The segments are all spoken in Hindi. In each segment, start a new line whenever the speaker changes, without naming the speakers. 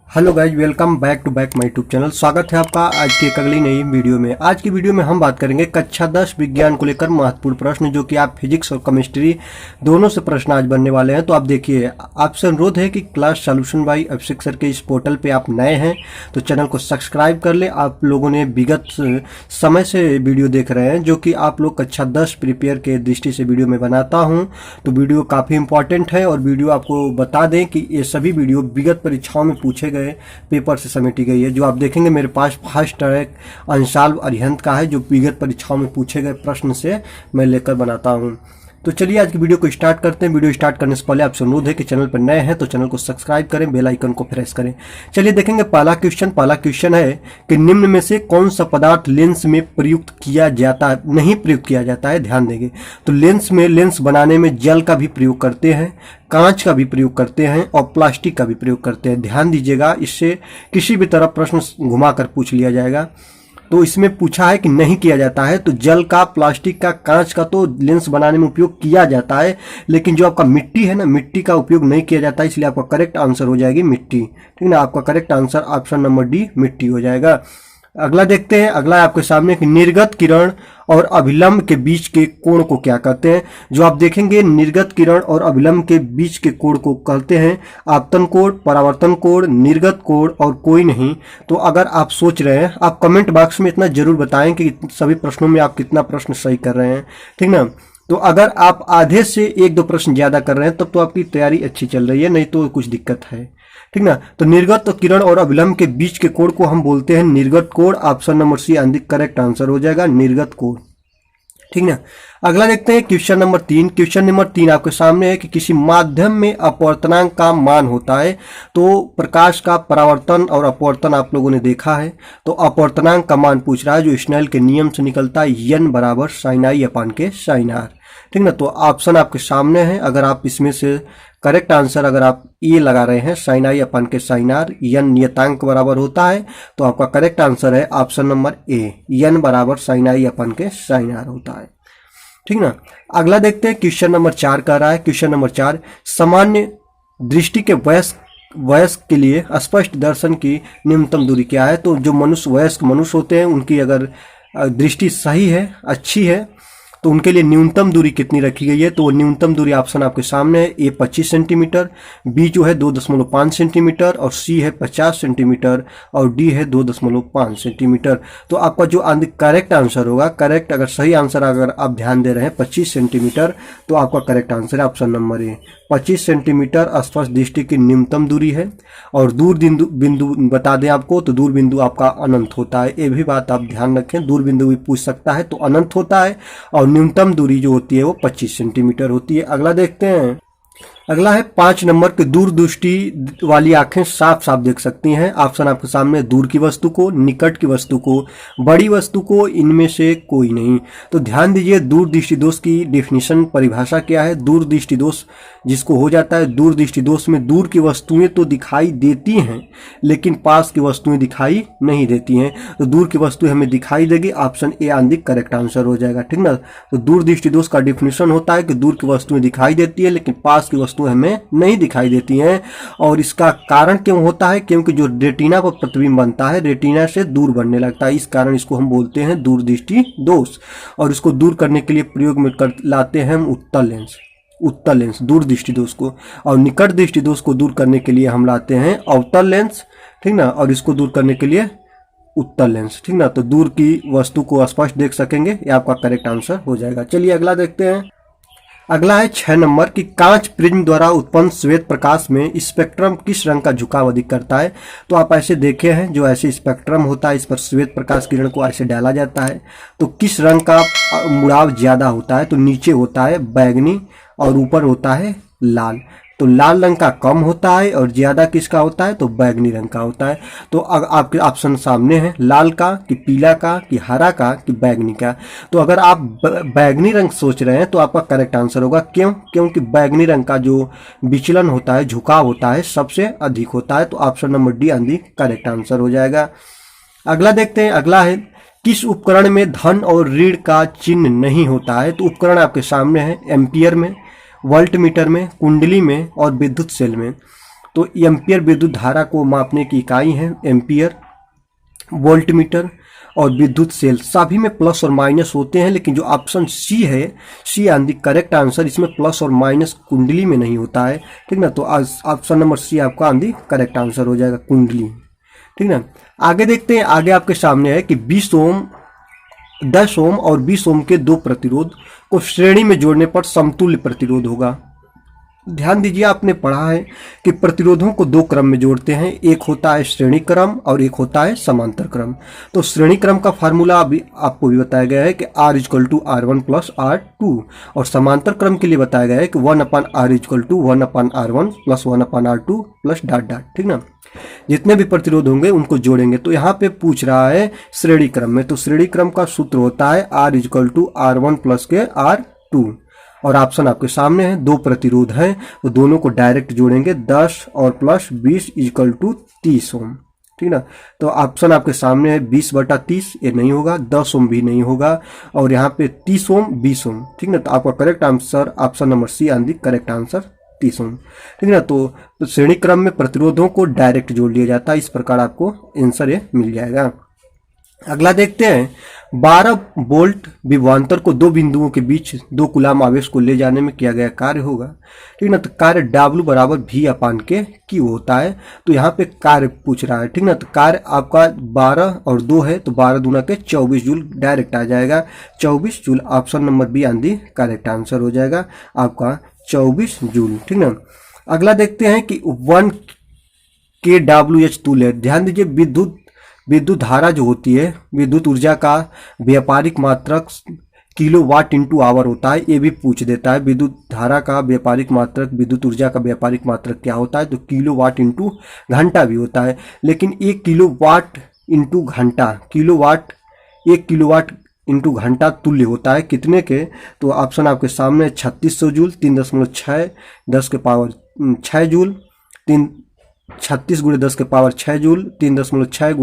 Hello guys, welcome back to back my YouTube channel. स्वागत है आपका आज की एक अगली नई वीडियो में। आज की वीडियो में हम बात करेंगे कक्षा 10 विज्ञान को लेकर महत्वपूर्ण प्रश्न, जो कि आप फिजिक्स और केमिस्ट्री दोनों से प्रश्न आज बनने वाले हैं। तो आप देखिए, आपसे अनुरोध है कि क्लास सॉल्यूशन बाय अभिषेक सर के इस पोर्टल पे आप नए हैं तो चैनल को सब्सक्राइब कर ले। आप लोगों ने विगत समय से वीडियो देख रहे हैं, जो कि आप लोग कक्षा 10 प्रिपेयर के दृष्टि से वीडियो में बनाता हूँ। तो वीडियो काफ़ी इंपॉर्टेंट है और वीडियो आपको बता दें कि ये सभी वीडियो विगत परीक्षाओं में पूछे पेपर से समेटी गई है। जो आप देखेंगे मेरे पास फर्स्ट ट्रैक अनसॉल्व अरिहंत का है, जो विगत परीक्षाओं में पूछे गए प्रश्न से मैं लेकर बनाता हूं। तो चलिए आज की वीडियो को स्टार्ट करते हैं। वीडियो स्टार्ट करने से पहले आपसे अनुरोध है कि चैनल पर नए हैं तो चैनल को सब्सक्राइब करें, बेल आइकन को प्रेस करें। चलिए देखेंगे पहला क्वेश्चन है कि निम्न में से कौन सा पदार्थ लेंस में प्रयुक्त किया जाता है, नहीं प्रयुक्त किया जाता है। ध्यान देंगे तो लेंस बनाने में जल का भी प्रयोग करते हैं, कांच का भी प्रयोग करते हैं और प्लास्टिक का भी प्रयोग करते हैं। ध्यान दीजिएगा, इससे किसी भी तरह प्रश्न घुमाकर पूछ लिया जाएगा। तो इसमें पूछा है कि नहीं किया जाता है, तो जल का, प्लास्टिक का, कांच का तो लेंस बनाने में उपयोग किया जाता है, लेकिन जो आपका मिट्टी है ना, मिट्टी का उपयोग नहीं किया जाता है। इसलिए आपका करेक्ट आंसर हो जाएगी मिट्टी। ठीक ना, आपका correct answer option number D मिट्टी हो जाएगा। अगला देखते हैं। अगला आपके सामने कि निर्गत किरण और अभिलंब के बीच के कोण को क्या कहते हैं। जो आप देखेंगे निर्गत किरण और अभिलंब के बीच के कोण को कहते हैं आपतन कोण, परावर्तन कोण, निर्गत कोण और कोई नहीं। तो अगर आप सोच रहे हैं, आप कमेंट बॉक्स में इतना जरूर बताएं कि सभी प्रश्नों में आप कितना प्रश्न सही कर रहे हैं। ठीक ना, तो अगर आप आधे से एक दो प्रश्न ज्यादा कर रहे हैं तब तो आपकी तैयारी अच्छी चल रही है, नहीं तो कुछ दिक्कत है। ठीक ना, तो निर्गत किरण और अभिलंब के बीच के कोण को हम बोलते हैं निर्गत कोण। Option number C correct answer हो जाएगा, निर्गत कोण। ठीक ना, अगला देखते हैं क्वेश्चन नंबर 3। क्वेश्चन नंबर 3 आपके सामने है कि किसी माध्यम में अपवर्तनांक का मान होता है। तो प्रकाश का परावर्तन और अपवर्तन आप लोगों ने देखा है, तो अपवर्तनांक का मान पूछ रहा है, जो स्नेल के नियम से निकलता है n बराबर sin i अपान के sin r। ठीक ना, तो ऑप्शन आपके सामने है। अगर आप इसमें से करेक्ट आंसर अगर आप ये लगा रहे हैं sin i अपान के sin r, n नियतांक बराबर होता है, तो आपका करेक्ट आंसर है ऑप्शन नंबर ए, n बराबर sin i अपान के sin r होता है। ठीक ना, अगला देखते हैं क्वेश्चन नंबर 4 कह रहा है। क्वेश्चन नंबर 4, सामान्य दृष्टि के वयस्क के लिए स्पष्ट दर्शन की न्यूनतम दूरी क्या है। तो जो वयस्क मनुष्य होते हैं, उनकी अगर दृष्टि सही है, अच्छी है, तो उनके लिए न्यूनतम दूरी कितनी रखी गई है। तो वो न्यूनतम दूरी ऑप्शन आपके सामने है। ए 25 सेंटीमीटर, बी जो है 2.5 सेंटीमीटर और सी है 50 सेंटीमीटर और डी है 2.5 सेंटीमीटर। तो आपका जो करेक्ट आंसर होगा, करेक्ट अगर सही आंसर अगर आप ध्यान दे रहे हैं 25 सेंटीमीटर, तो आपका करेक्ट आंसर है ऑप्शन नंबर ए। 25 सेंटीमीटर स्पष्ट दृष्टि की न्यूनतम दूरी है। और दूर बिंदु बता दें आपको, तो दूर बिंदु आपका अनंत होता है। ये भी बात आप ध्यान रखें, दूर बिंदु भी पूछ सकता है, तो अनंत होता है और न्यूनतम दूरी जो होती है वो 25 सेंटीमीटर होती है। अगला देखते हैं। अगला है 5 नंबर के दूर दृष्टि वाली आंखें साफ साफ देख सकती हैं। ऑप्शन आपके सामने, दूर की वस्तु को, निकट की वस्तु को, बड़ी वस्तु को, इनमें से कोई नहीं। तो ध्यान दीजिए, दूर दृष्टि दोष की डेफिनेशन, परिभाषा क्या है। दूर दृष्टि दोष जिसको हो जाता है, दूर दृष्टि दोष में दूर की वस्तुएं तो दिखाई देती हैं लेकिन पास की वस्तुएं दिखाई नहीं देती हैं। तो दूर की वस्तुएं हमें दिखाई देगी, ऑप्शन ए आंधिक करेक्ट आंसर हो जाएगा। ठीक ना, तो दूर दृष्टि दोष का डेफिनेशन होता है कि दूर की वस्तुएं दिखाई देती है लेकिन पास की वस्तुएं हमें नहीं दिखाई देती हैं। और इसका कारण क्यों होता है, क्योंकि जो रेटिना पर प्रतिबिंब बनता है रेटिना से दूर बनने लगता है, इस कारण इसको हम बोलते हैं दूर दृष्टि दोष। और इसको दूर करने के लिए प्रयोग में लाते हैं हम उत्तल लेंस दूर दृष्टि दोष को, और निकट दृष्टि दोष को दूर करने के लिए हम लाते हैं अवतल लेंस। ठीक ना, और इसको दूर करने के लिए उत्तल लेंस। ठीक ना, तो दूर की वस्तु को स्पष्ट देख सकेंगे, ये आपका करेक्ट आंसर हो जाएगा। चलिए अगला देखते हैं। अगला है 6 नंबर कि कांच प्रिज्म द्वारा उत्पन्न श्वेत प्रकाश में स्पेक्ट्रम किस रंग का झुकाव अधिक करता है। तो आप ऐसे देखे हैं, जो ऐसे स्पेक्ट्रम होता है इस पर श्वेत प्रकाश किरण को ऐसे डाला जाता है, तो किस रंग का मुड़ाव ज्यादा होता है। तो नीचे होता है बैगनी और ऊपर होता है लाल। तो लाल रंग का कम होता है और ज्यादा किसका होता है, तो बैगनी रंग का होता है। तो आपके ऑप्शन सामने है, लाल का कि पीला का कि हरा का कि बैगनी का। तो अगर आप बैगनी रंग सोच रहे हैं तो आपका करेक्ट आंसर होगा। क्यों, क्योंकि बैगनी रंग का जो विचलन होता है, झुकाव होता है, सबसे अधिक होता है। तो ऑप्शन नंबर डी अधिक करेक्ट आंसर हो जाएगा। अगला देखते हैं। अगला है किस उपकरण में धन और ऋण का चिन्ह नहीं होता है। तो उपकरण आपके सामने है, एम्पियर में, वोल्ट मीटर में, कुंडली में और विद्युत सेल में। तो एम्पियर विद्युत धारा को मापने की इकाई है एम्पियर। वोल्टमीटर और विद्युत सेल सभी में प्लस और माइनस होते हैं, लेकिन जो ऑप्शन सी है, C are the correct answer, इसमें प्लस और माइनस कुंडली में नहीं होता है, ठीक ना। तो ऑप्शन नंबर सी आपका आंधी करेक्ट आंसर हो जाएगा, कुंडली, ठीक ना। आगे देखते हैं, आगे आपके सामने है कि 20 ओम, 10 ओम और 20 ओम के दो प्रतिरोध को श्रेणी में जोड़ने पर समतुल्य प्रतिरोध होगा। ध्यान दीजिए, आपने पढ़ा है कि प्रतिरोधों को दो क्रम में जोड़ते हैं, एक होता है श्रेणी क्रम और एक होता है समांतर क्रम। तो श्रेणी क्रम का फार्मूला अभी आपको भी बताया गया है कि R = R1 + R2, और समांतर क्रम के लिए बताया गया है कि 1/R = 1/R1 + 1/R2 + dot dot, ठीक ना। जितने भी प्रतिरोध होंगे उनको जोड़ेंगे। तो यहाँ पे पूछ रहा है श्रेणी क्रम में, तो श्रेणी क्रम का सूत्र होता है R = R1 + R2, और ऑप्शन आपके सामने है, दो प्रतिरोध हैं तो दोनों को डायरेक्ट जोड़ेंगे, 10 और प्लस 20 = 30 ओम, ठीक ना। तो ऑप्शन आपके सामने है 20/30, ये नहीं होगा, 10 ओम भी नहीं होगा, और यहाँ पे 30 ओम, 20 ओम, ठीक ना। तो आपका correct answer option number C आंधी करेक्ट आंसर 30 ओम, ठीक ना। तो श्रेणी क्रम में प्रतिरोधों को डायरेक्ट जोड़ लिया जाता है, इस प्रकार आपको आंसर ये मिल जाएगा। अगला देखते हैं, 12 वोल्ट विभवांतर को दो बिंदुओं के बीच 2 कूलाम आवेश को ले जाने में किया गया कार्य होगा, ठीक ना। तो कार्य W = V/Q होता है। तो यहाँ पे कार्य पूछ रहा है, ठीक ना। तो कार्य आपका 12 और 2 है, तो 12 दूना के 24 जूल डायरेक्ट आ जाएगा, 24 जूल। ऑप्शन नंबर बी आंधी करेक्ट आंसर हो जाएगा आपका 24 जूल, ठीक ना। अगला देखते हैं कि 1 kWh तुल्य, ध्यान दीजिए, विद्युत धारा जो होती है, विद्युत ऊर्जा का व्यापारिक मात्रक किलोवाट × आवर होता है, ये भी पूछ देता है। विद्युत धारा का व्यापारिक मात्रक, विद्युत ऊर्जा का व्यापारिक मात्रक क्या होता है, तो किलोवाट × घंटा भी होता है, लेकिन 1 किलोवाट × घंटा, किलोवाट 1 किलोवाट × घंटा तुल्य होता है कितने के, तो ऑप्शन आपके सामने 3600 जूल, 3.6 10⁻6 जूल, 36 × 10⁻6 जूल, 3.6 ×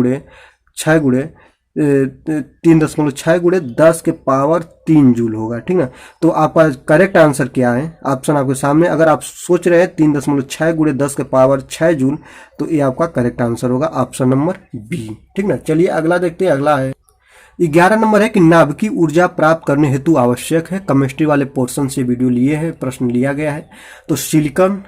10⁻3 जूल होगा, ठीक ना। तो आपका करेक्ट आंसर क्या है, ऑप्शन आपके सामने। अगर आप सोच रहे हैं 3.6 × 10⁻6 जूल, तो ये आपका करेक्ट आंसर होगा ऑप्शन नंबर बी, ठीक ना। चलिए अगला देखते हैं, अगला है 11 नंबर है कि नाभिकीय ऊर्जा प्राप्त करने हेतु आवश्यक है, केमिस्ट्री वाले पोर्शन से वीडियो लिए हैं, प्रश्न लिया गया है। तो silicon,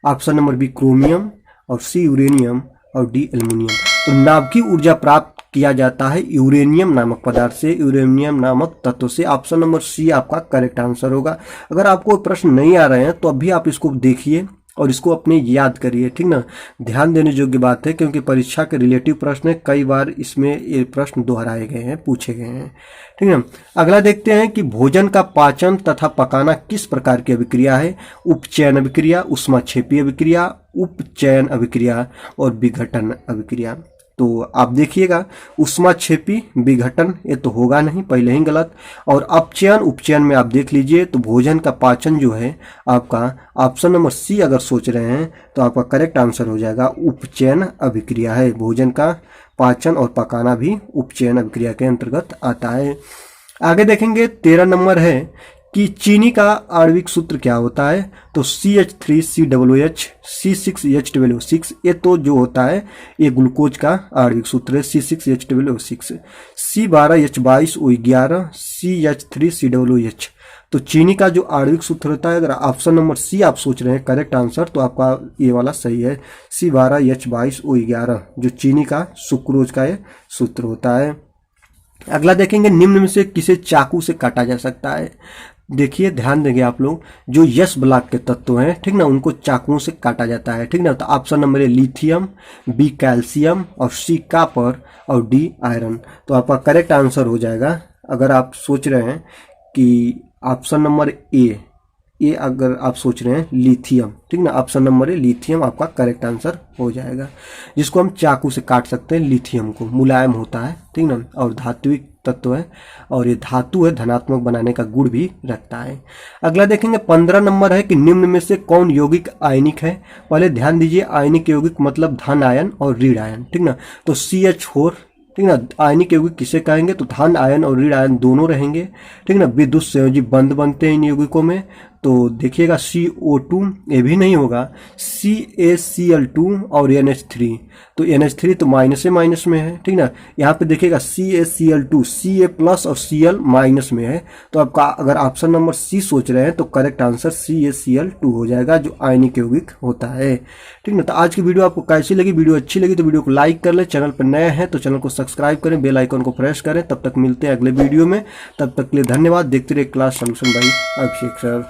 option number B chromium, और सी यूरेनियम, और डी एल्युमिनियम। तो नाभिकीय ऊर्जा प्राप्त किया जाता है यूरेनियम नामक पदार्थ से, यूरेनियम नामक तत्व से। ऑप्शन नंबर सी आपका करेक्ट आंसर होगा। अगर आपको प्रश्न नहीं आ रहे हैं तो अभी आप इसको देखिए और इसको अपने याद करिए, ठीक ना। ध्यान देने योग्य बात है, क्योंकि परीक्षा के रिलेटिव प्रश्न है, कई बार इसमें ये प्रश्न दोहराए गए हैं, पूछे गए हैं, ठीक है। अगला देखते हैं कि भोजन का पाचन तथा पकाना किस प्रकार की अभिक्रिया है, उपचयन अभिक्रिया, ऊष्माक्षेपीय अभिक्रिया, उपचयन अभिक्रिया और विघटन अभिक्रिया। तो आप देखिएगा, ऊष्माक्षेपी विघटन ये तो होगा नहीं, पहले ही गलत। और अपचयन उपचयन में आप देख लीजिए, तो भोजन का पाचन जो है आपका ऑप्शन नंबर सी अगर सोच रहे हैं तो आपका करेक्ट आंसर हो जाएगा उपचयन अभिक्रिया है। भोजन का पाचन और पकाना भी उपचयन अभिक्रिया के अंतर्गत आता है। आगे देखेंगे 13 नंबर है कि चीनी का आणविक सूत्र क्या होता है, तो CH3COOH C6H12O6, ये तो जो होता है ये ग्लूकोज का आणविक सूत्र है, C6H12O6, C12H22O11 CH3COOH। तो चीनी का जो आणविक सूत्र होता है, अगर ऑप्शन नंबर सी आप सोच रहे हैं करेक्ट आंसर, तो आपका ये वाला सही है, C12H22O11 जो चीनी का सुक्रोज का ये सूत्र होता है। अगला देखेंगे, निम्न में से किसे चाकू से काटा जा सकता है। देखिए ध्यान देंगे आप लोग, जो यस ब्लॉक के तत्व हैं, ठीक ना, उनको चाकुओं से काटा जाता है, ठीक ना। तो option number A lithium, B calcium, और सी कॉपर, और डी आयरन। तो आपका करेक्ट आंसर हो जाएगा, अगर आप सोच रहे हैं कि ऑप्शन नंबर ए, ये अगर आप सोच रहे हैं लिथियम, ठीक ना, ऑप्शन नंबर ए लिथियम आपका करेक्ट आंसर हो जाएगा, जिसको हम चाकू से काट सकते हैं। लिथियम को मुलायम होता है, ठीक ना, और धात्विक तत्व है, और ये धातु है, धनात्मक बनाने का गुण भी रखता है। अगला देखेंगे 15 नंबर है कि निम्न में से कौन यौगिक आयनिक है। पहले ध्यान दीजिए, आयनिक यौगिक मतलब धन आयन और ऋण आयन, ठीक ना। तो CH4, ठीक ना, आयनिक यौगिक किसे कहेंगे, तो धन आयन और ऋण आयन दोनों रहेंगे, ठीक ना। विद्युत संयोजी बंध बनते हैं इन यौगिकों में, तो देखिएगा CO2 ये भी नहीं होगा, CaCl2 और NH3, तो NH3 तो माइनस से माइनस में है, ठीक ना। यहाँ पे देखिएगा CaCl2 Ca प्लस और Cl माइनस में है, तो आपका अगर ऑप्शन नंबर सी सोच रहे हैं तो करेक्ट आंसर CaCl2 हो जाएगा, जो आयनिक यौगिक होता है, ठीक ना। तो आज की वीडियो आपको कैसी लगी? वीडियो अच्छी लगी तो वीडियो को लाइक कर ले, चैनल पर नए हैं तो चैनल को सब्सक्राइब करें, बेल आइकन को प्रेस करें। तब तक मिलते हैं अगले वीडियो में, तब तक के लिए धन्यवाद। देखते रहिए क्लास सॉल्यूशन बाय अभिषेक सर।